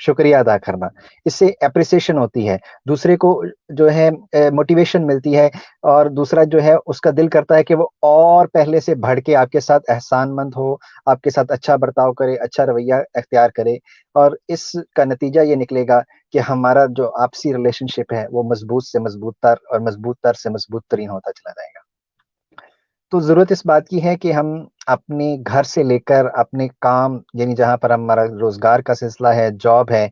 شکریہ ادا کرنا، اس سے اپریسیشن ہوتی ہے، دوسرے کو جو ہے موٹیویشن ملتی ہے، اور دوسرا جو ہے اس کا دل کرتا ہے کہ وہ اور پہلے سے بڑھ کے آپ کے ساتھ احسان مند ہو، آپ کے ساتھ اچھا برتاؤ کرے، اچھا رویہ اختیار کرے، اور اس کا نتیجہ یہ نکلے گا کہ ہمارا جو آپسی ریلیشن شپ ہے وہ مضبوط سے مضبوط تر اور مضبوط تر سے مضبوط ترین ہوتا چلا جائے گا۔ تو ضرورت اس بات کی ہے کہ ہم اپنے گھر سے لے کر اپنے کام، یعنی جہاں پر ہمارا روزگار کا سلسلہ ہے، جاب ہے،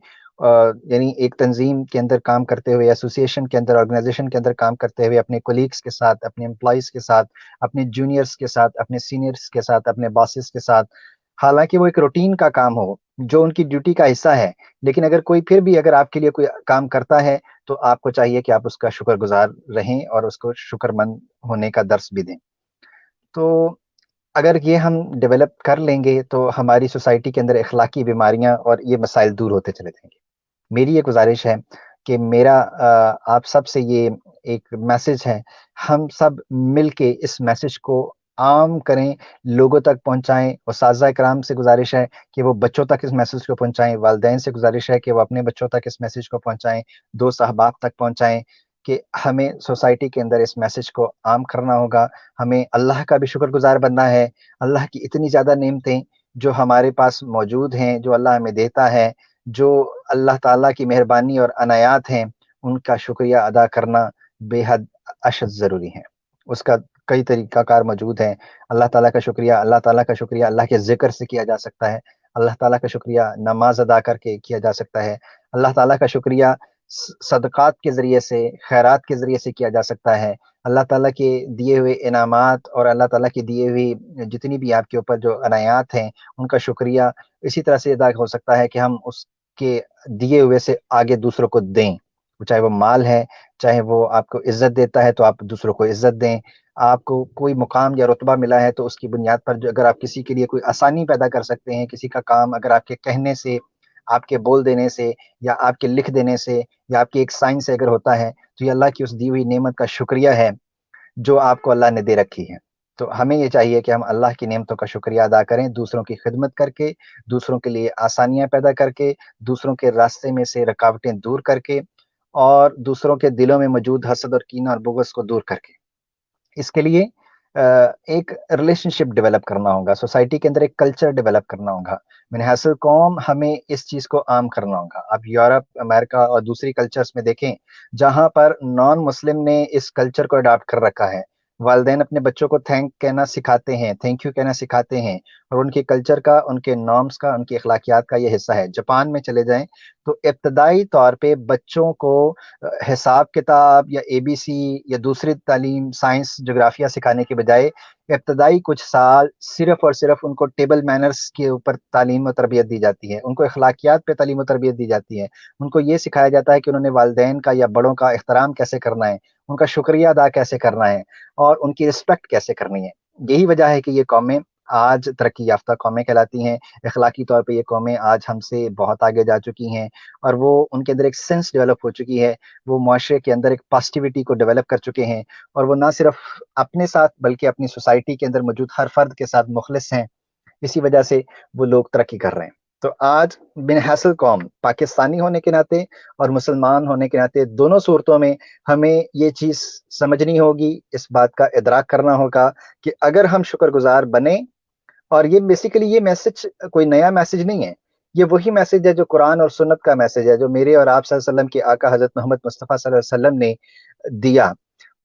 یعنی ایک تنظیم کے اندر کام کرتے ہوئے، ایسوسیشن کے اندر، آرگنائزیشن کے اندر کام کرتے ہوئے، اپنے کولیگس کے ساتھ، اپنے امپلائیز کے ساتھ، اپنے جونیئرس کے ساتھ، اپنے سینئرس کے ساتھ، اپنے باسز کے ساتھ، حالانکہ وہ ایک روٹین کا کام ہو جو ان کی ڈیوٹی کا حصہ ہے، لیکن اگر کوئی پھر بھی اگر آپ کے لیے کوئی کام کرتا ہے تو آپ کو چاہیے کہ آپ اس کا شکر گزار رہیں اور اس کو شکر مند ہونے کا درس بھی دیں۔ تو اگر یہ ہم ڈیولپ کر لیں گے تو ہماری سوسائٹی کے اندر اخلاقی بیماریاں اور یہ مسائل دور ہوتے چلے جائیں گے۔ میری یہ گزارش ہے کہ میرا آپ سب سے یہ ایک میسج ہے، ہم سب مل کے اس میسج کو عام کریں، لوگوں تک پہنچائیں۔ اساتذہ کرام سے گزارش ہے کہ وہ بچوں تک اس میسج کو پہنچائیں، والدین سے گزارش ہے کہ وہ اپنے بچوں تک اس میسج کو پہنچائیں، دوست احباب تک پہنچائیں کہ ہمیں سوسائٹی کے اندر اس میسج کو عام کرنا ہوگا۔ ہمیں اللہ کا بھی شکر گزار بننا ہے، اللہ کی اتنی زیادہ نعمتیں جو ہمارے پاس موجود ہیں، جو اللہ ہمیں دیتا ہے، جو اللہ تعالیٰ کی مہربانی اور عنایات ہیں، ان کا شکریہ ادا کرنا بے حد اشد ضروری ہے۔ اس کا کئی طریقہ کار موجود ہیں۔ اللہ تعالیٰ کا شکریہ، اللہ تعالیٰ کا شکریہ اللہ کے ذکر سے کیا جا سکتا ہے، اللہ تعالیٰ کا شکریہ نماز ادا کر کے کیا جا سکتا ہے، اللہ تعالیٰ کا شکریہ صدقات کے ذریعے سے، خیرات کے ذریعے سے کیا جا سکتا ہے، اللہ تعالیٰ کے دیے ہوئے انعامات اور اللہ تعالیٰ کی دیے ہوئی جتنی بھی آپ کے اوپر جو عنایات ہیں ان کا شکریہ اسی طرح سے ادا ہو سکتا ہے کہ ہم اس کے دیے ہوئے سے آگے دوسروں کو دیں، چاہے وہ مال ہے، چاہے وہ آپ کو عزت دیتا ہے تو آپ دوسروں کو عزت دیں، آپ کو کوئی مقام یا رتبہ ملا ہے تو اس کی بنیاد پر جو اگر آپ کسی کے لیے کوئی آسانی پیدا کر سکتے ہیں، کسی کا کام اگر آپ کے کہنے سے، آپ کے بول دینے سے، یا آپ کے لکھ دینے سے، یا آپ کی ایک سائن سے اگر ہوتا ہے تو یہ اللہ کی اس دی ہوئی نعمت کا شکریہ ہے جو آپ کو اللہ نے دے رکھی ہے۔ تو ہمیں یہ چاہیے کہ ہم اللہ کی نعمتوں کا شکریہ ادا کریں، دوسروں کی خدمت کر کے، دوسروں کے لیے آسانیاں پیدا کر کے، دوسروں کے راستے میں سے رکاوٹیں دور کر کے، اور دوسروں کے دلوں میں موجود حسد اور کینہ اور بغض کو دور کر کے۔ اس کے لیے ایک ریلیشن شپ ڈیولپ کرنا ہوگا، سوسائٹی کے اندر ایک کلچر ڈیولپ کرنا ہوگا، من حیث قوم ہمیں اس چیز کو عام کرنا ہوگا۔ اب یورپ، امریکہ اور دوسری کلچرز میں دیکھیں جہاں پر نان مسلم نے اس کلچر کو اڈاپٹ کر رکھا ہے، والدین اپنے بچوں کو تھینک کہنا سکھاتے ہیں، تھینک یو کہنا سکھاتے ہیں، اور ان کے کلچر کا، ان کے نارمز کا، ان کی اخلاقیات کا یہ حصہ ہے۔ جاپان میں چلے جائیں تو ابتدائی طور پہ بچوں کو حساب کتاب یا اے بی سی یا دوسری تعلیم، سائنس، جغرافیہ سکھانے کے بجائے ابتدائی کچھ سال صرف اور صرف ان کو ٹیبل مینرز کے اوپر تعلیم و تربیت دی جاتی ہے، ان کو اخلاقیات پہ تعلیم و تربیت دی جاتی ہے، ان کو یہ سکھایا جاتا ہے کہ انہوں نے والدین کا یا بڑوں کا احترام کیسے کرنا ہے، ان کا شکریہ ادا کیسے کرنا ہے، اور ان کی رسپیکٹ کیسے کرنی ہے۔ یہی وجہ ہے کہ یہ قومیں آج ترقی یافتہ قومیں کہلاتی ہیں، اخلاقی طور پہ یہ قومیں آج ہم سے بہت آگے جا چکی ہیں، اور وہ ان کے اندر ایک سینس ڈیولپ ہو چکی ہے، وہ معاشرے کے اندر ایک پازیٹیوٹی کو ڈیولپ کر چکے ہیں، اور وہ نہ صرف اپنے ساتھ بلکہ اپنی سوسائٹی کے اندر موجود ہر فرد کے ساتھ مخلص ہیں۔ اسی وجہ سے وہ لوگ ترقی کر رہے ہیں۔ تو آج بن حاصل قوم پاکستانی ہونے کے ناطے اور مسلمان ہونے کے ناطے دونوں صورتوں میں ہمیں یہ چیز سمجھنی ہوگی، اس بات کا ادراک کرنا ہوگا کہ اگر ہم شکر گزار بنیں، اور یہ بیسیکلی یہ میسج کوئی نیا میسج نہیں ہے، یہ وہی میسج ہے جو قرآن اور سنت کا میسج ہے، جو میرے اور آپ صلی اللہ علیہ وسلم کے آقا حضرت محمد مصطفیٰ صلی اللہ علیہ وسلم نے دیا،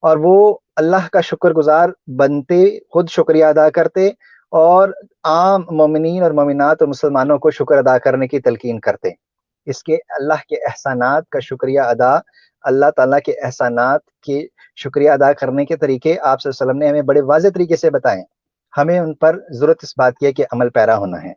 اور وہ اللہ کا شکر گزار بنتے، خود شکریہ ادا کرتے، اور عام مومنین اور مومنات اور مسلمانوں کو شکر ادا کرنے کی تلقین کرتے۔ اس کے اللہ کے احسانات کا شکریہ ادا، اللہ تعالیٰ کے احسانات کے شکریہ ادا کرنے کے طریقے آپ صلی اللہ علیہ وسلم نے ہمیں بڑے واضح طریقے سے بتائے۔ ہمیں ان پر ضرورت اس بات کی ہے کہ عمل پیرا ہونا ہے،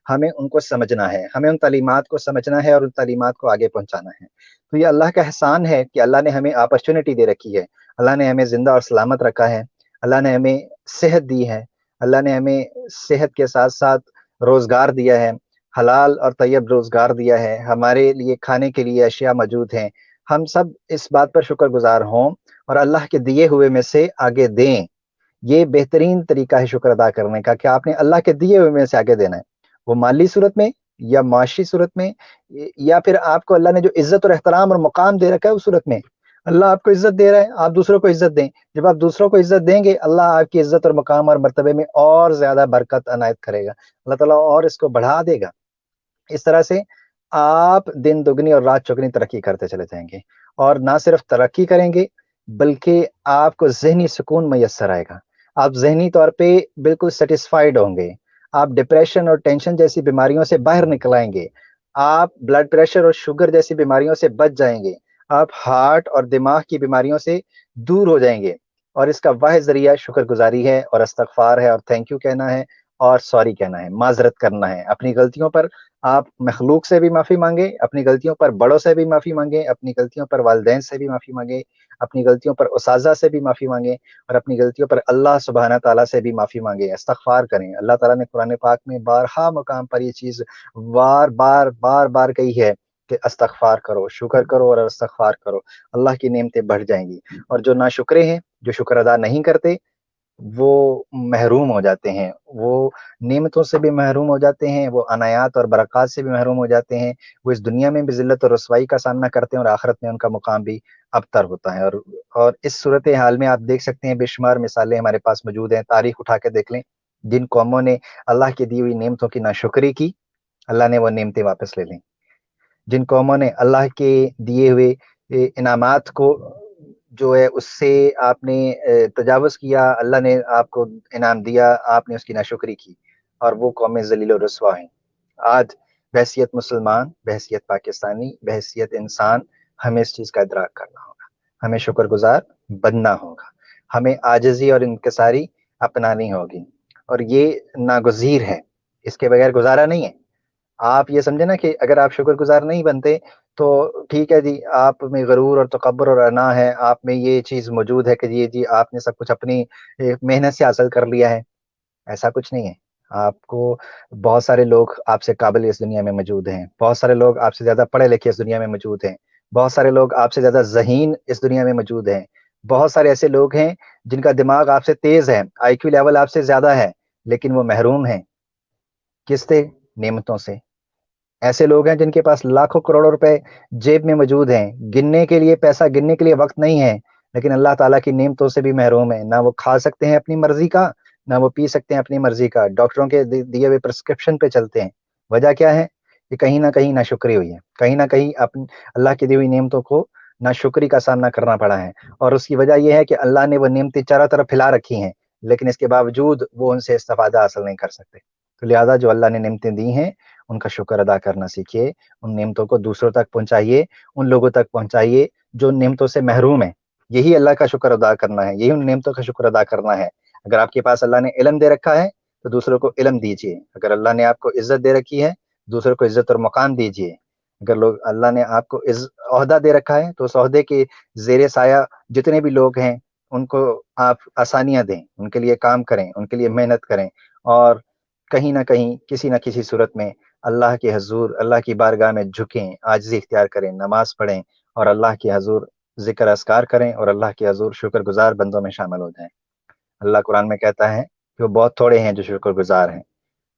ہمیں ان کو سمجھنا ہے، ہمیں ان تعلیمات کو سمجھنا ہے اور ان تعلیمات کو آگے پہنچانا ہے۔ تو یہ اللہ کا احسان ہے کہ اللہ نے ہمیں اپرچونٹی دے رکھی ہے، اللہ نے ہمیں زندہ اور سلامت رکھا ہے، اللہ نے ہمیں صحت دی ہے، اللہ نے ہمیں صحت کے ساتھ ساتھ روزگار دیا ہے، حلال اور طیب روزگار دیا ہے، ہمارے لیے کھانے کے لیے اشیاء موجود ہیں۔ ہم سب اس بات پر شکر گزار ہوں اور اللہ کے دیے ہوئے میں سے آگے دیں۔ یہ بہترین طریقہ ہے شکر ادا کرنے کا کہ آپ نے اللہ کے دیے ہوئے میں سے آگے دینا ہے، وہ مالی صورت میں یا معاشی صورت میں، یا پھر آپ کو اللہ نے جو عزت اور احترام اور مقام دے رکھا ہے اس صورت میں، اللہ آپ کو عزت دے رہا ہے، آپ دوسروں کو عزت دیں. جب آپ دوسروں کو عزت دیں گے، اللہ آپ کی عزت اور مقام اور مرتبے میں اور زیادہ برکت عنایت کرے گا، اللہ تعالیٰ اور اس کو بڑھا دے گا. اس طرح سے آپ دن دگنی اور رات چگنی ترقی کرتے چلے جائیں گے، اور نہ صرف ترقی کریں گے بلکہ آپ کو ذہنی سکون میسر آئے گا. آپ ذہنی طور پہ بالکل سیٹسفائیڈ ہوں گے. آپ ڈپریشن اور ٹینشن جیسی بیماریوں سے باہر نکل آئیں گے. آپ بلڈ پریشر اور شوگر جیسی بیماریوں سے بچ جائیں گے. آپ ہارٹ اور دماغ کی بیماریوں سے دور ہو جائیں گے. اور اس کا واحد ذریعہ شکر گزاری ہے اور استغفار ہے اور تھینک یو کہنا ہے اور سوری کہنا ہے، معذرت کرنا ہے. اپنی غلطیوں پر آپ مخلوق سے بھی معافی مانگے، اپنی غلطیوں پر بڑوں سے بھی معافی مانگے، اپنی غلطیوں پر والدین سے بھی معافی مانگے، اپنی غلطیوں پر اساتذہ سے بھی معافی مانگے، اور اپنی غلطیوں پر اللہ سبحانہ تعالیٰ سے بھی معافی مانگے. استغفار کریں. اللہ تعالیٰ نے قرآن پاک میں بارہا مقام پر یہ چیز بار بار بار بار کہی ہے کہ استغفار کرو، شکر کرو اور استغفار کرو، اللہ کی نعمتیں بڑھ جائیں گی. اور جو ناشکرے ہیں، جو شکر ادا نہیں کرتے، وہ محروم ہو جاتے ہیں، وہ نعمتوں سے بھی محروم ہو جاتے ہیں، وہ عنایات اور برکات سے بھی محروم ہو جاتے ہیں. وہ اس دنیا میں بھی ذلت اور رسوائی کا سامنا کرتے ہیں، اور آخرت میں ان کا مقام بھی ابتر ہوتا ہے. اور اس صورتحال میں آپ دیکھ سکتے ہیں بے شمار مثالیں ہمارے پاس موجود ہیں. تاریخ اٹھا کے دیکھ لیں، جن قوموں نے اللہ کی دی ہوئی نعمتوں کی ناشکری کی، اللہ نے وہ نعمتیں واپس لے لیں. جن قوموں نے اللہ کے دیے ہوئے انعامات کو جو ہے اس سے آپ نے تجاوز کیا، اللہ نے آپ کو انعام دیا، آپ نے اس کی ناشکری کی، اور وہ قومیں ذلیل و رسوا ہیں. آج بحیثیت مسلمان، بحیثیت پاکستانی، بحیثیت انسان، ہمیں اس چیز کا ادراک کرنا ہوگا، ہمیں شکر گزار بننا ہوگا، ہمیں عاجزی اور انکساری اپنانی ہوگی، اور یہ ناگزیر ہے، اس کے بغیر گزارا نہیں ہے. آپ یہ سمجھے نا کہ اگر آپ شکر گزار نہیں بنتے تو ٹھیک ہے جی، آپ میں غرور اور تکبر اور انا ہے، آپ میں یہ چیز موجود ہے کہ جی آپ نے سب کچھ اپنی محنت سے حاصل کر لیا ہے. ایسا کچھ نہیں ہے. آپ کو بہت سارے لوگ آپ سے قابل اس دنیا میں موجود ہیں، بہت سارے لوگ آپ سے زیادہ پڑھے لکھے اس دنیا میں موجود ہیں، بہت سارے لوگ آپ سے زیادہ ذہین اس دنیا میں موجود ہیں، بہت سارے ایسے لوگ ہیں جن کا دماغ آپ سے تیز ہے، آئی کیو لیول آپ سے زیادہ ہے، لیکن وہ محروم ہیں. کس سے؟ نعمتوں سے. ایسے لوگ ہیں جن کے پاس لاکھوں کروڑوں روپے جیب میں موجود ہیں، گننے کے لیے پیسہ گننے کے لیے وقت نہیں ہے، لیکن اللہ تعالیٰ کی نعمتوں سے بھی محروم ہیں. نہ وہ کھا سکتے ہیں اپنی مرضی کا، نہ وہ پی سکتے ہیں اپنی مرضی کا، ڈاکٹروں کے دیے ہوئے پرسکرپشن پہ چلتے ہیں. وجہ کیا ہے؟ کہ کہیں نہ کہیں ناشکری ہوئی ہے، کہیں نہ کہیں اللہ کی دی ہوئی نعمتوں کو ناشکری کا سامنا کرنا پڑا ہے. اور اس کی وجہ یہ ہے کہ اللہ نے وہ نعمتیں چاروں طرف پھیلا رکھی ہیں، لیکن اس کے باوجود وہ ان سے استفادہ حاصل نہیں کر سکتے. تو لہٰذا جو اللہ نے نعمتیں دی ہیں ان کا شکر ادا کرنا سیکھیے، ان نعمتوں کو دوسروں تک پہنچائیے، ان لوگوں تک پہنچائیے جو ان نعمتوں سے محروم ہیں. یہی اللہ کا شکر ادا کرنا ہے، یہی ان نعمتوں کا شکر ادا کرنا ہے. اگر آپ کے پاس اللہ نے علم دے رکھا ہے تو دوسروں کو علم دیجیے. اگر اللہ نے آپ کو عزت دے رکھی ہے، دوسروں کو عزت اور مقام دیجیے. اگر اللہ نے آپ کو عہدہ دے رکھا ہے تو اس عہدے کے زیر سایہ جتنے بھی لوگ ہیں ان کو آپ آسانیاں دیں، ان کے لیے کام کریں، ان کے لیے محنت کریں، اور کہیں نہ کہیں کسی نہ کسی صورت میں اللہ کے حضور، اللہ کی بارگاہ میں جھکیں، عاجزی اختیار کریں، نماز پڑھیں، اور اللہ کے حضور ذکر اذکار کریں، اور اللہ کے حضور شکر گزار بندوں میں شامل ہو جائیں. اللہ قرآن میں کہتا ہے کہ وہ بہت تھوڑے ہیں جو شکر گزار ہیں.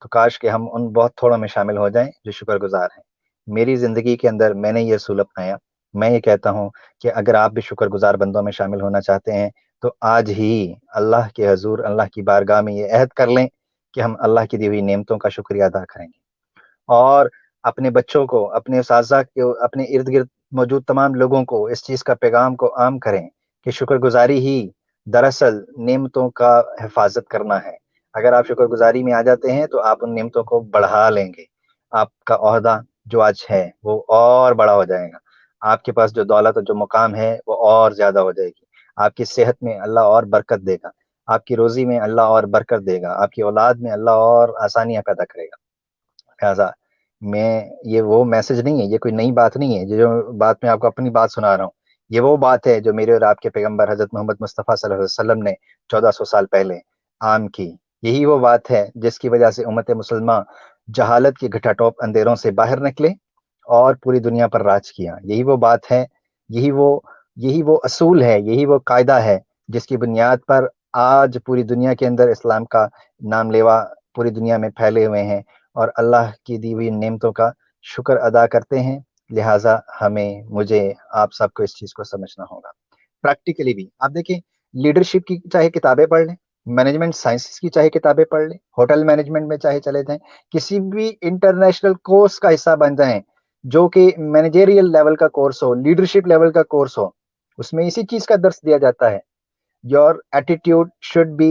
تو کاش کہ ہم ان بہت تھوڑوں میں شامل ہو جائیں جو شکر گزار ہیں. میری زندگی کے اندر میں نے یہ اصول اپنایا. میں یہ کہتا ہوں کہ اگر آپ بھی شکر گزار بندوں میں شامل ہونا چاہتے ہیں تو آج ہی اللہ کے حضور، اللہ کی بارگاہ میں یہ عہد کر لیں کہ ہم اللہ کی دی ہوئی نعمتوں کا شکریہ ادا کریں گے، اور اپنے بچوں کو، اپنے اساتذہ کو، اپنے ارد گرد موجود تمام لوگوں کو اس چیز کا پیغام کو عام کریں کہ شکر گزاری ہی دراصل نعمتوں کا حفاظت کرنا ہے. اگر آپ شکر گزاری میں آ جاتے ہیں تو آپ ان نعمتوں کو بڑھا لیں گے. آپ کا عہدہ جو آج ہے وہ اور بڑا ہو جائے گا، آپ کے پاس جو دولت اور جو مقام ہے وہ اور زیادہ ہو جائے گی، آپ کی صحت میں اللہ اور برکت دے گا، آپ کی روزی میں اللہ اور برکت دے گا، آپ کی اولاد میں اللہ اور آسانیاں پیدا کرے گا. لہٰذا یہ وہ میسج نہیں ہے، یہ کوئی نئی بات نہیں ہے، جو بات میں آپ کو اپنی بات سنا رہا ہوں، یہ وہ بات ہے جو میرے اور آپ کے پیغمبر حضرت محمد مصطفیٰ صلی اللہ علیہ وسلم نے 1400 سال پہلے عام کی. یہی وہ بات ہے جس کی وجہ سے امت مسلمہ جہالت کی گھٹا ٹوپ اندھیروں سے باہر نکلے اور پوری دنیا پر راج کیا. یہی وہ بات ہے، یہی وہ اصول ہے، یہی وہ قاعدہ ہے جس کی بنیاد پر آج پوری دنیا کے اندر اسلام کا نام لیوا پوری دنیا میں پھیلے ہوئے ہیں، اور اللہ کی دی ہوئی نعمتوں کا شکر ادا کرتے ہیں. لہٰذا ہمیں مجھے آپ سب کو اس چیز کو سمجھنا ہوگا. پریکٹیکلی بھی آپ دیکھیں، لیڈرشپ کی چاہے کتابیں پڑھ لیں، مینجمنٹ سائنسز کی چاہے کتابیں پڑھ لیں، ہوٹل مینجمنٹ میں چاہے چلے جائیں، کسی بھی انٹرنیشنل کورس کا حصہ بن جائیں جو کہ مینیجریل لیول کا کورس ہو، لیڈرشپ لیول کا کورس ہو، اس میں اسی چیز کا درس دیا جاتا ہے. Your attitude should be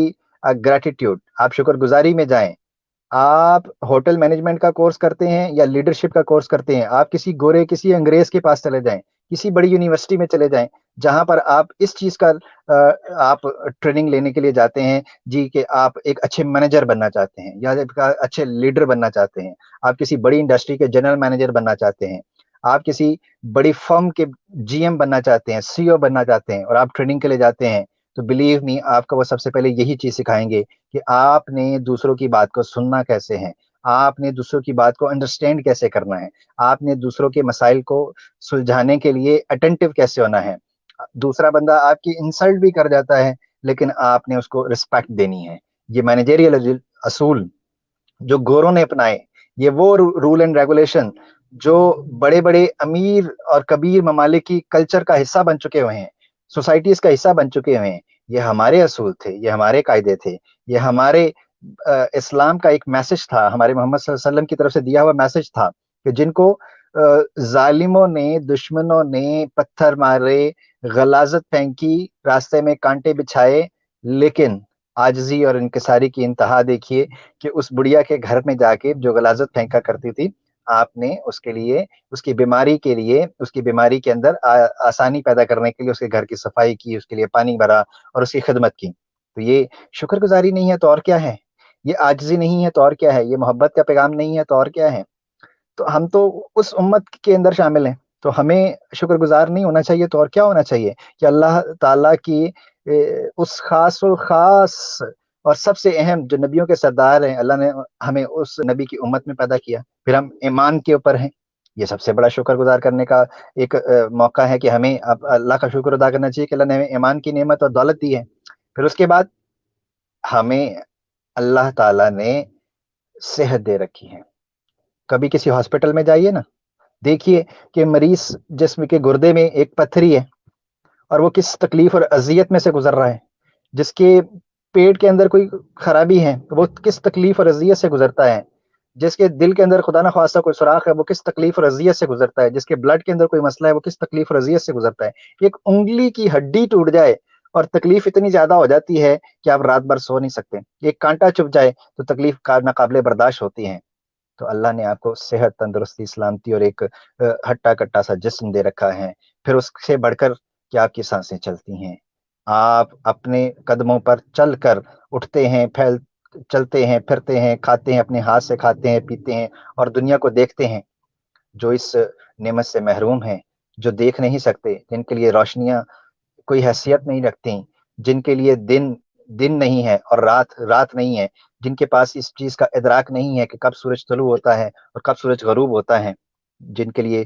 gratitude. آپ شکر گزاری میں جائیں. آپ ہوٹل مینجمنٹ کا کورس کرتے ہیں یا لیڈرشپ کا کورس کرتے ہیں، آپ کسی گورے کسی انگریز کے پاس چلے جائیں، کسی بڑی یونیورسٹی میں چلے جائیں جہاں پر آپ اس چیز کا آپ ٹریننگ لینے کے لیے جاتے ہیں جی کہ آپ ایک اچھے مینیجر بننا چاہتے ہیں یا ایک اچھے لیڈر بننا چاہتے ہیں، آپ کسی بڑی انڈسٹری کے جنرل مینیجر بننا چاہتے ہیں، آپ کسی بڑی فرم کے جی ایم بننا چاہتے ہیں، سی او بننا چاہتے ہیں، اور آپ ٹریننگ کے لیے جاتے ہیں، تو بلیو می آپ کو وہ سب سے پہلے یہی چیز سکھائیں گے کہ آپ نے دوسروں کی بات کو سننا کیسے ہے، آپ نے دوسروں کی بات کو انڈرسٹینڈ کیسے کرنا ہے، آپ نے دوسروں کے مسائل کو سلجھانے کے لیے اٹینٹو کیسے ہونا ہے. دوسرا بندہ آپ کی انسلٹ بھی کر جاتا ہے لیکن آپ نے اس کو رسپیکٹ دینی ہے. یہ مینیجریل اصول جو گوروں نے اپنائے، یہ وہ رول اینڈ ریگولیشن جو بڑے بڑے امیر اور کبیر ممالک کی کلچر کا حصہ بن چکے ہوئے ہیں، سوسائٹیز کا حصہ بن چکے ہوئے ہیں. یہ ہمارے اصول تھے، یہ ہمارے قاعدے تھے، یہ ہمارے اسلام کا ایک میسج تھا، ہمارے محمد صلی اللہ علیہ وسلم کی طرف سے دیا ہوا میسج تھا کہ جن کو ظالموں نے، دشمنوں نے پتھر مارے، غلاظت پھینکی، راستے میں کانٹے بچھائے، لیکن عاجزی اور انکساری کی انتہا دیکھیے کہ اس بڑھیا کے گھر میں جا کے جو غلاظت پھینکا کرتی تھی، آپ نے اس کے لیے، اس کی بیماری کے لیے، اس کی بیماری کے اندر آسانی پیدا کرنے کے لیے اس کے گھر کی صفائی کی، اس کے لیے پانی بھرا اور اس کی خدمت کی. تو یہ شکر گزاری نہیں ہے تو اور کیا ہے؟ یہ عاجزی نہیں ہے تو اور کیا ہے؟ یہ محبت کا پیغام نہیں ہے تو اور کیا ہے؟ تو ہم تو اس امت کے اندر شامل ہیں، تو ہمیں شکر گزار نہیں ہونا چاہیے تو اور کیا ہونا چاہیے کہ اللہ تعالیٰ کی اس خاص و خاص اور سب سے اہم جو نبیوں کے سردار ہیں، اللہ نے ہمیں اس نبی کی امت میں پیدا کیا، پھر ہم ایمان کے اوپر ہیں. یہ سب سے بڑا شکر گزار کرنے کا ایک موقع ہے کہ ہمیں اب اللہ کا شکر ادا کرنا چاہیے کہ اللہ نے ہمیں ایمان کی نعمت اور دولت دی ہے. پھر اس کے بعد ہمیں اللہ تعالیٰ نے صحت دے رکھی ہے. کبھی کسی ہاسپٹل میں جائیے نا، دیکھیے کہ مریض جسم کے گردے میں ایک پتھری ہے اور وہ کس تکلیف اور اذیت میں سے گزر رہا ہے، جس کے پیٹ کے اندر کوئی خرابی ہے وہ کس تکلیف اور اذیت سے گزرتا ہے، جس کے دل کے اندر خدا نخواستہ کوئی سوراخ ہے وہ کس تکلیف اور اذیت سے گزرتا ہے، جس کے بلڈ کے اندر کوئی مسئلہ ہے وہ کس تکلیف اور اذیت سے گزرتا ہے. ایک انگلی کی ہڈی ٹوٹ جائے اور تکلیف اتنی زیادہ ہو جاتی ہے کہ آپ رات بھر سو نہیں سکتے. ایک کانٹا چبھ جائے تو تکلیف ناقابل برداشت ہوتی ہے. تو اللہ نے آپ کو صحت، تندرستی، سلامتی اور ایک ہٹا کٹا سا جسم دے رکھا ہے. پھر اس سے بڑھ کر کیا آپ کی سانسیں چلتی ہیں، آپ اپنے قدموں پر چل کر اٹھتے ہیں، چلتے ہیں، پھرتے ہیں، کھاتے ہیں، اپنے ہاتھ سے کھاتے ہیں، پیتے ہیں اور دنیا کو دیکھتے ہیں. جو اس نعمت سے محروم ہیں، جو دیکھ نہیں سکتے، جن کے لیے روشنیاں کوئی حیثیت نہیں رکھتی، جن کے لیے دن دن نہیں ہے اور رات رات نہیں ہے، جن کے پاس اس چیز کا ادراک نہیں ہے کہ کب سورج طلوع ہوتا ہے اور کب سورج غروب ہوتا ہے، جن کے لیے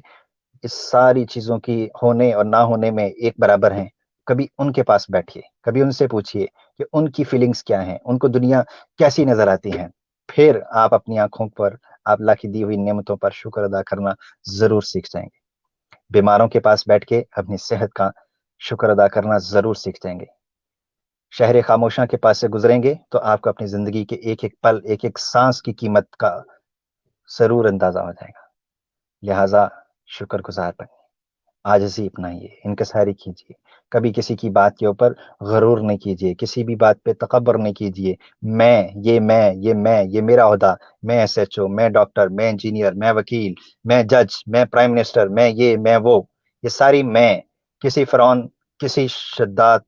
اس ساری چیزوں کی ہونے اور نہ ہونے میں ایک برابر ہیں. کبھی ان کے پاس بیٹھیے، کبھی ان سے پوچھئے کہ ان کی فیلنگز کیا ہیں، ان کو دنیا کیسی نظر آتی ہے. پھر آپ اپنی آنکھوں پر، آپ اللہ کی دی ہوئی نعمتوں پر شکر ادا کرنا ضرور سیکھ جائیں گے. بیماروں کے پاس بیٹھ کے اپنی صحت کا شکر ادا کرنا ضرور سیکھ جائیں گے. شہر خاموشاں کے پاس سے گزریں گے تو آپ کو اپنی زندگی کے ایک ایک پل، ایک ایک سانس کی قیمت کا ضرور اندازہ ہو جائے گا. لہٰذا شکر گزار بنیں، عاجزی اپنائیے، انکساری کیجیے، کبھی کسی کی بات کے اوپر غرور نہیں کیجیے، کسی بھی بات پہ تکبر نہیں کیجیے. میں یہ میرا عہدہ، میں ایس ایچ او، میں ڈاکٹر، میں انجینئر، میں وکیل، میں جج، میں پرائم منسٹر، میں یہ میں وہ، یہ ساری میں کسی فرعون، کسی شداد،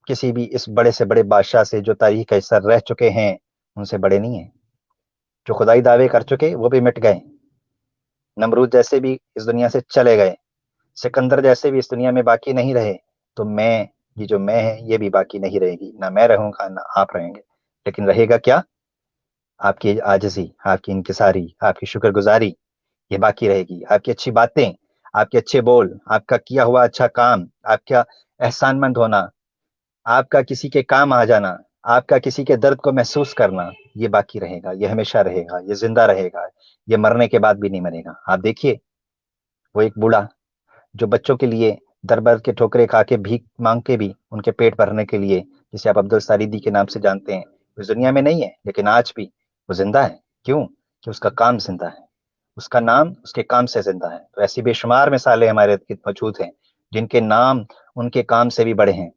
کسی بھی اس بڑے سے بڑے بادشاہ سے جو تاریخ کا حصہ رہ چکے ہیں ان سے بڑے نہیں ہیں. جو خدائی دعوے کر چکے وہ بھی مٹ گئے، نمرود جیسے بھی اس دنیا سے چلے گئے، سکندر جیسے بھی اس دنیا میں باقی نہیں رہے. تو یہ جو میں ہے یہ بھی باقی نہیں رہے گی، نہ میں رہوں گا نہ آپ رہیں گے. لیکن رہے گا کیا؟ آپ کی عاجزی، آپ کی انکساری، آپ کی شکر گزاری، یہ باقی رہے گی. آپ کی اچھی باتیں، آپ کے اچھے بول، آپ کا کیا ہوا اچھا کام، آپ کا احسان مند ہونا، آپ کا کسی کے کام آ جانا، آپ کا کسی کے درد کو محسوس کرنا، یہ باقی رہے گا، یہ ہمیشہ رہے گا، یہ زندہ رہے گا، یہ مرنے کے بعد بھی نہیں مرے گا۔ آپ دیکھیے وہ ایک بوڑھا جو بچوں کے لیے در بر کے ٹھوکرے کھا کے بھیک مانگ کے بھی ان کے پیٹ بھرنے کے لیے، جسے آپ عبد الساریدی کے نام سے جانتے ہیں، اس دنیا میں نہیں ہے لیکن آج بھی وہ زندہ ہے۔ کیوں؟ کہ اس کا کام زندہ ہے، اس کا نام اس کے کام سے زندہ ہے۔ تو ایسی بے شمار مثالیں ہمارے ارد گرد موجود ہیں جن کے نام ان کے کام سے بھی بڑے ہیں،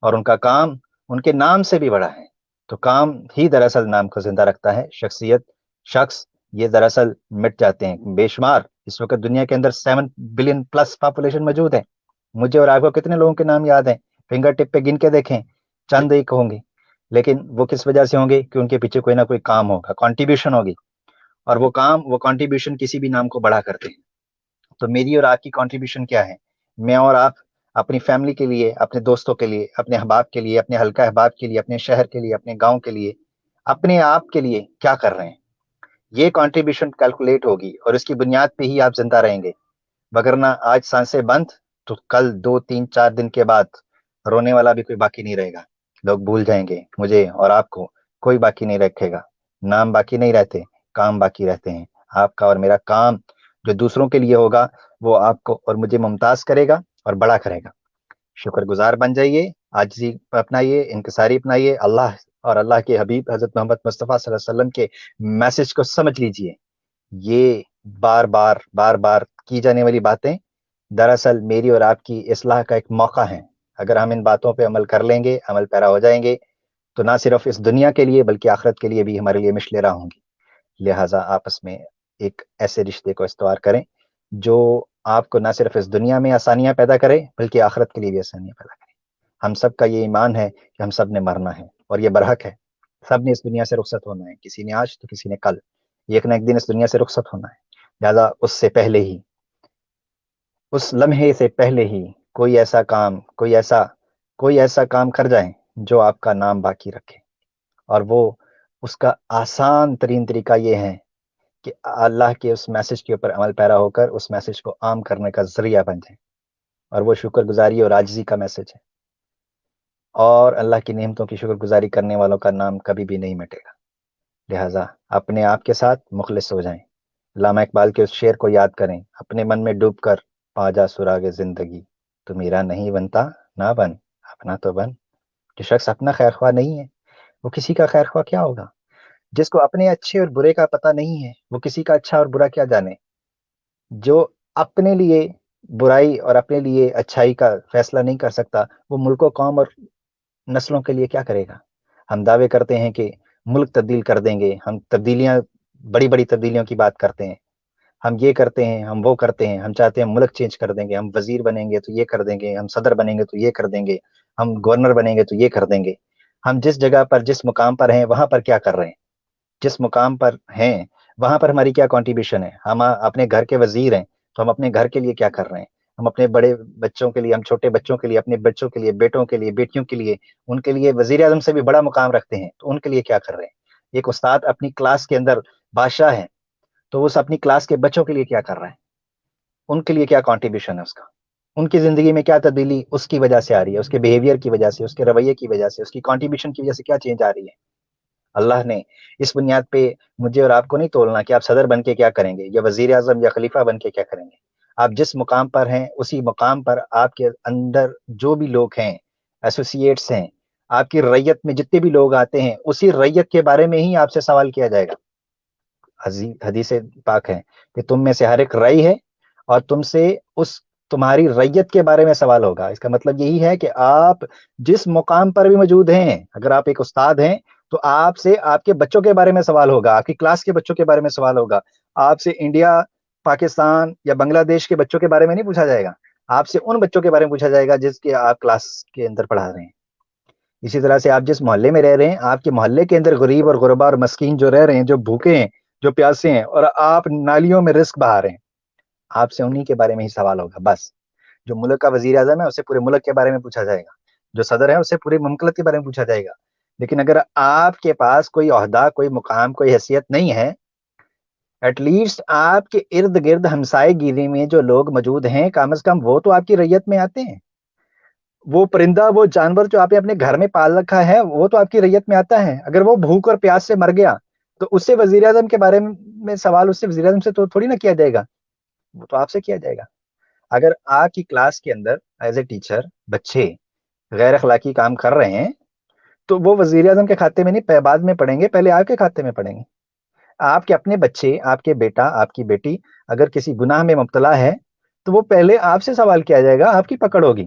اور ان کا کام ان کے نام سے بھی بڑا ہے۔ تو کام ہی دراصل نام کو زندہ رکھتا ہے، شخصیت، شخص یہ دراصل مٹ جاتے ہیں بے شمار۔ اس وقت دنیا کے اندر 7 بلین پلس پاپولیشن موجود ہے۔ مجھے اور آپ کو کتنے لوگوں کے نام یاد ہیں؟ فنگر ٹپ پہ گن کے دیکھیں، چند ایک ہوں گے، لیکن وہ کس وجہ سے ہوں گے؟ کہ ان کے پیچھے کوئی نہ کوئی کام ہوگا، کنٹریبیوشن ہوگی، اور وہ کام، وہ کنٹریبیوشن کسی بھی نام کو بڑا کرتے ہیں۔ تو میری اور آپ کی کنٹریبیوشن کیا ہے؟ میں اور آپ اپنی فیملی کے لیے، اپنے دوستوں کے لیے، اپنے احباب کے لیے، اپنے حلقہ احباب کے لیے، اپنے شہر کے لیے، اپنے گاؤں کے لیے، اپنے آپ کے لیے کیا کر رہے ہیں؟ یہ کنٹریبیوشن کیلکولیٹ ہوگی اور اس کی بنیاد پہ ہی آپ زندہ رہیں گے۔ وگرنہ آج سانسیں بند تو کل 2 3 4 دن کے بعد رونے والا بھی کوئی باقی نہیں رہے گا۔ لوگ بھول جائیں گے مجھے اور آپ کو، کوئی باقی نہیں رکھے گا۔ نام باقی نہیں رہتے، کام باقی رہتے ہیں۔ آپ کا اور میرا کام جو دوسروں کے لیے ہوگا وہ آپ کو اور مجھے ممتاز کرے گا اور بڑا کرے گا۔ شکر گزار بن جائیے، عاجزی اپنائیے، انکساری اپنائیے، اللہ اور اللہ کے حبیب حضرت محمد مصطفیٰ صلی اللہ علیہ وسلم کے میسج کو سمجھ لیجئے۔ یہ بار بار بار بار کی جانے والی باتیں دراصل میری اور آپ کی اصلاح کا ایک موقع ہے۔ اگر ہم ان باتوں پہ عمل کر لیں گے، عمل پیرا ہو جائیں گے، تو نہ صرف اس دنیا کے لیے بلکہ آخرت کے لیے بھی ہمارے لیے مشلے ہوں گی۔ لہٰذا آپس میں ایک ایسے رشتے کو استوار کریں جو آپ کو نہ صرف اس دنیا میں آسانیاں پیدا کرے بلکہ آخرت کے لیے بھی آسانیاں پیدا کرے۔ ہم سب کا یہ ایمان ہے کہ ہم سب نے مرنا ہے، اور یہ برحق ہے۔ سب نے اس دنیا سے رخصت ہونا ہے، کسی نے آج تو کسی نے کل، ایک نہ ایک دن اس دنیا سے رخصت ہونا ہے۔ لہٰذا اس سے پہلے ہی، اس لمحے سے پہلے ہی کوئی ایسا کام کر جائیں جو آپ کا نام باقی رکھے، اور وہ اس کا آسان ترین طریقہ یہ ہے کہ اللہ کے اس میسج کے اوپر عمل پیرا ہو کر اس میسج کو عام کرنے کا ذریعہ بن جائیں، اور وہ شکر گزاری اور عاجزی کا میسج ہے۔ اور اللہ کی نعمتوں کی شکر گزاری کرنے والوں کا نام کبھی بھی نہیں مٹے گا۔ لہٰذا اپنے آپ کے ساتھ مخلص ہو جائیں۔ علامہ اقبال کے اس شعر کو یاد کریں، اپنے من میں ڈوب کر پا جا سراغ زندگی، تو میرا نہیں بنتا نہ بن، اپنا تو بن۔ جو شخص اپنا خیر خواہ نہیں ہے وہ کسی کا خیر خواہ کیا ہوگا؟ جس کو اپنے اچھے اور برے کا پتہ نہیں ہے وہ کسی کا اچھا اور برا کیا جانے؟ جو اپنے لیے برائی اور اپنے لیے اچھائی کا فیصلہ نہیں کر سکتا وہ ملک و قوم اور نسلوں کے لیے کیا کرے گا؟ ہم دعوے کرتے ہیں کہ ملک تبدیل کر دیں گے، ہم تبدیلیاں، بڑی بڑی تبدیلیوں کی بات کرتے ہیں، ہم یہ کرتے ہیں، ہم وہ کرتے ہیں، ہم چاہتے ہیں ملک چینج کر دیں گے، ہم وزیر بنیں گے تو یہ کر دیں گے، ہم صدر بنیں گے تو یہ کر دیں گے، ہم گورنر بنیں گے تو یہ کر دیں گے۔ ہم جس جگہ پر، جس مقام پر ہیں وہاں پر کیا کر رہے ہیں؟ جس مقام پر ہیں وہاں پر ہماری کیا کنٹریبیوشن ہے؟ ہم اپنے گھر کے وزیر ہیں تو ہم اپنے گھر کے لیے کیا کر رہے ہیں؟ ہم اپنے بڑے بچوں کے لیے، ہم چھوٹے بچوں کے لیے، اپنے بچوں کے لیے، بیٹوں کے لیے، بیٹیوں کے لیے، ان کے لیے وزیر اعظم سے بھی بڑا مقام رکھتے ہیں تو ان کے لیے کیا کر رہے ہیں؟ ایک استاد اپنی کلاس کے اندر بادشاہ ہے تو وہ اپنی کلاس کے بچوں کے لیے کیا کر رہا ہے؟ ان کے لیے کیا کنٹریبیوشن ہے اس کا؟ ان کی زندگی میں کیا تبدیلی اس کی وجہ سے آ رہی ہے، اس کے بیہیویئر کی وجہ سے، اس کے رویے کی وجہ سے، اس کی کنٹریبیوشن کی وجہ سے کیا چینج آ رہی ہے؟ اللہ نے اس بنیاد پہ مجھے اور آپ کو نہیں تولنا کہ آپ صدر بن کے کیا کریں گے یا وزیر اعظم یا خلیفہ بن کے کیا کریں گے۔ آپ جس مقام پر ہیں اسی مقام پر آپ کے اندر جو بھی لوگ ہیں، ایسوسیٹس ہیں، آپ کی ریت میں جتنے بھی لوگ آتے ہیں، اسی ریت کے بارے میں ہی آپ سے سوال کیا جائے گا۔ حدیث پاک ہے کہ تم میں سے ہر ایک رئی ہے اور تم سے اس تمہاری ریت کے بارے میں سوال ہوگا۔ اس کا مطلب یہی ہے کہ آپ جس مقام پر بھی موجود ہیں، اگر آپ ایک استاد ہیں تو آپ سے آپ کے بچوں کے بارے میں سوال ہوگا، آپ کی کلاس کے بچوں کے بارے میں سوال ہوگا۔ آپ سے انڈیا، پاکستان یا بنگلہ دیش کے بچوں کے بارے میں نہیں پوچھا جائے گا، آپ سے ان بچوں کے بارے میں پوچھا جائے گا جس کے آپ کلاس کے اندر پڑھا رہے ہیں۔ اسی طرح سے آپ جس محلے میں رہ رہے ہیں، آپ کے محلے کے اندر غریب اور غربا اور مسکین جو رہ رہے ہیں، جو بھوکے ہیں، جو پیاسے ہیں، اور آپ نالیوں میں رزق بہا رہے ہیں، آپ سے انہی کے بارے میں ہی سوال ہوگا بس۔ جو ملک کا وزیر اعظم ہے اسے پورے ملک کے بارے میں پوچھا جائے گا، جو صدر ہے اسے پوری مملکت کے بارے میں پوچھا جائے گا۔ لیکن اگر آپ کے پاس کوئی عہدہ، کوئی مقام، کوئی حیثیت نہیں ہے، ایٹ لیسٹ آپ کے ارد گرد ہمسائے گیری میں جو لوگ موجود ہیں کم از کم وہ تو آپ کی ریت میں آتے ہیں، وہ پرندہ، وہ جانور جو آپ نے اپنے گھر میں پال رکھا ہے، وہ تو آپ کی ریت میں آتا ہے. اگر وہ بھوک اور پیاس سے مر گیا تو اس سے وزیر اعظم کے بارے میں سوال اس سے وزیر اعظم سے تو تھوڑی نہ کیا جائے گا، وہ تو آپ سے کیا جائے گا. اگر آپ کی کلاس کے اندر ایز اے ٹیچر بچے غیر اخلاقی کام کر رہے ہیں تو وہ وزیر اعظم کے کھاتے میں نہیں، بعد میں پڑیں گے، پہلے آپ کے کھاتے میں پڑیں گے. آپ کے اپنے بچے، آپ کے بیٹا، آپ کی بیٹی اگر کسی گناہ میں مبتلا ہے تو وہ پہلے آپ سے سوال کیا جائے گا، آپ کی پکڑ ہوگی.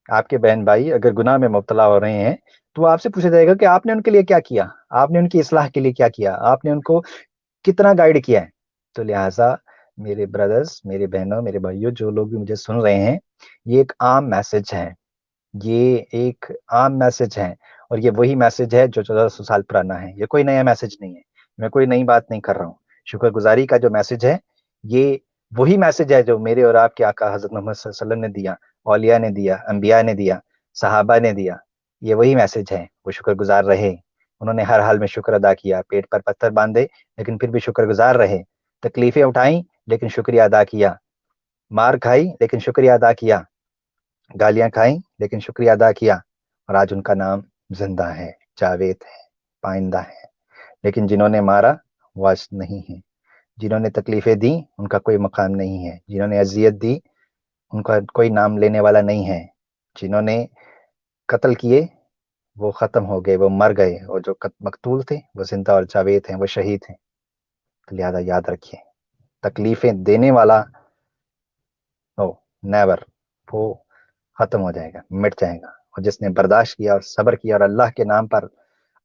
آپ کے بہن بھائی اگر گناہ میں مبتلا ہو رہے ہیں تو وہ آپ سے پوچھا جائے گا کہ آپ نے ان کے لیے کیا کیا، آپ نے ان کی اصلاح کے لیے کیا کیا، آپ نے ان کو کتنا گائیڈ کیا ہے. تو لہٰذا میرے بردرز، میرے بہنوں، میرے بھائیوں، جو لوگ بھی مجھے سن رہے ہیں، یہ ایک عام میسج ہے، یہ ایک عام میسج ہے، اور یہ وہی میسج ہے جو 1400 سال پرانا ہے. یہ کوئی نیا میسج نہیں ہے، میں کوئی نئی بات نہیں کر رہا ہوں. شکر گزاری کا جو میسج ہے، یہ وہی میسج ہے جو میرے اور آپ کے آقا حضرت محمد صلی اللہ علیہ وسلم نے دیا، اولیاء نے دیا، انبیاء نے دیا، صحابہ نے دیا. یہ وہی میسج ہے. وہ شکر گزار رہے، انہوں نے ہر حال میں شکر ادا کیا، پیٹ پر پتھر باندھے لیکن پھر بھی شکر گزار رہے، تکلیفیں اٹھائیں لیکن شکریہ ادا کیا، مار کھائی لیکن شکریہ ادا کیا، گالیاں کھائیں لیکن شکریہ ادا کیا، اور آج ان کا نام زندہ ہے، جاوید ہے، پائندہ ہے. لیکن جنہوں نے مارا وہ آج نہیں ہے، جنہوں نے تکلیفیں دی ان کا کوئی مقام نہیں ہے، جنہوں نے اذیت دی ان کا کوئی نام لینے والا نہیں ہے، جنہوں نے قتل کیے وہ ختم ہو گئے، وہ مر گئے، اور جو مقتول تھے وہ زندہ اور جاوید ہیں، وہ شہید ہیں. تو لہذا یاد رکھیے، تکلیفیں دینے والا نیور، وہ ختم ہو جائے گا، مٹ جائے گا. اور جس نے برداشت کیا اور صبر کیا اور اللہ کے نام پر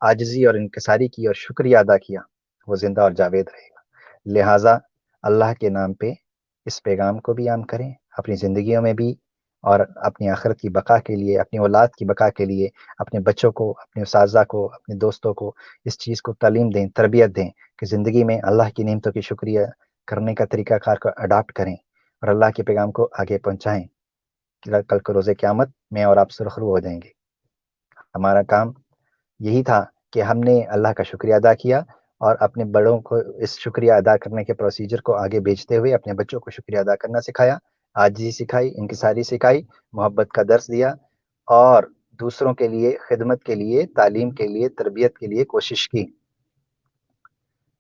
عاجزی اور انکساری کی اور شکریہ ادا کیا، وہ زندہ اور جاوید رہے گا. لہٰذا اللہ کے نام پہ اس پیغام کو بھی عام کریں اپنی زندگیوں میں بھی، اور اپنی آخرت کی بقا کے لیے، اپنی اولاد کی بقا کے لیے اپنے بچوں کو، اپنے اساتذہ کو، اپنے دوستوں کو اس چیز کو تعلیم دیں، تربیت دیں کہ زندگی میں اللہ کی نعمتوں کی شکریہ کرنے کا طریقہ کار کو اڈاپٹ کریں اور اللہ کے پیغام کو آگے پہنچائیں. کل کو روز قیامت میں اور آپ سرخرو ہو جائیں گے. ہمارا کام یہی تھا کہ ہم نے اللہ کا شکریہ ادا کیا اور اپنے بڑوں کو اس شکریہ ادا کرنے کے پروسیجر کو آگے بھیجتے ہوئے اپنے بچوں کو شکریہ ادا کرنا سکھایا، عاجزی سکھائی، انکساری سکھائی، محبت کا درس دیا، اور دوسروں کے لیے خدمت کے لیے، تعلیم کے لیے، تربیت کے لیے کوشش کی.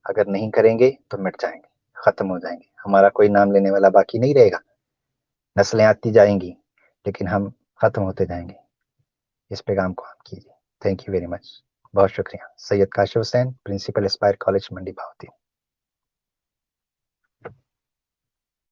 اگر نہیں کریں گے تو مٹ جائیں گے، ختم ہو جائیں گے، ہمارا کوئی نام لینے والا باقی نہیں رہے گا. نسلیں آتی جائیں گی لیکن ہم ختم ہوتے جائیں گے. اس پیغام کو عام کیجیے. Thank you very much. بہت شکریہ. سید کاشف حسین، پرنسپل اسپائر کالج منڈی بہاؤتین.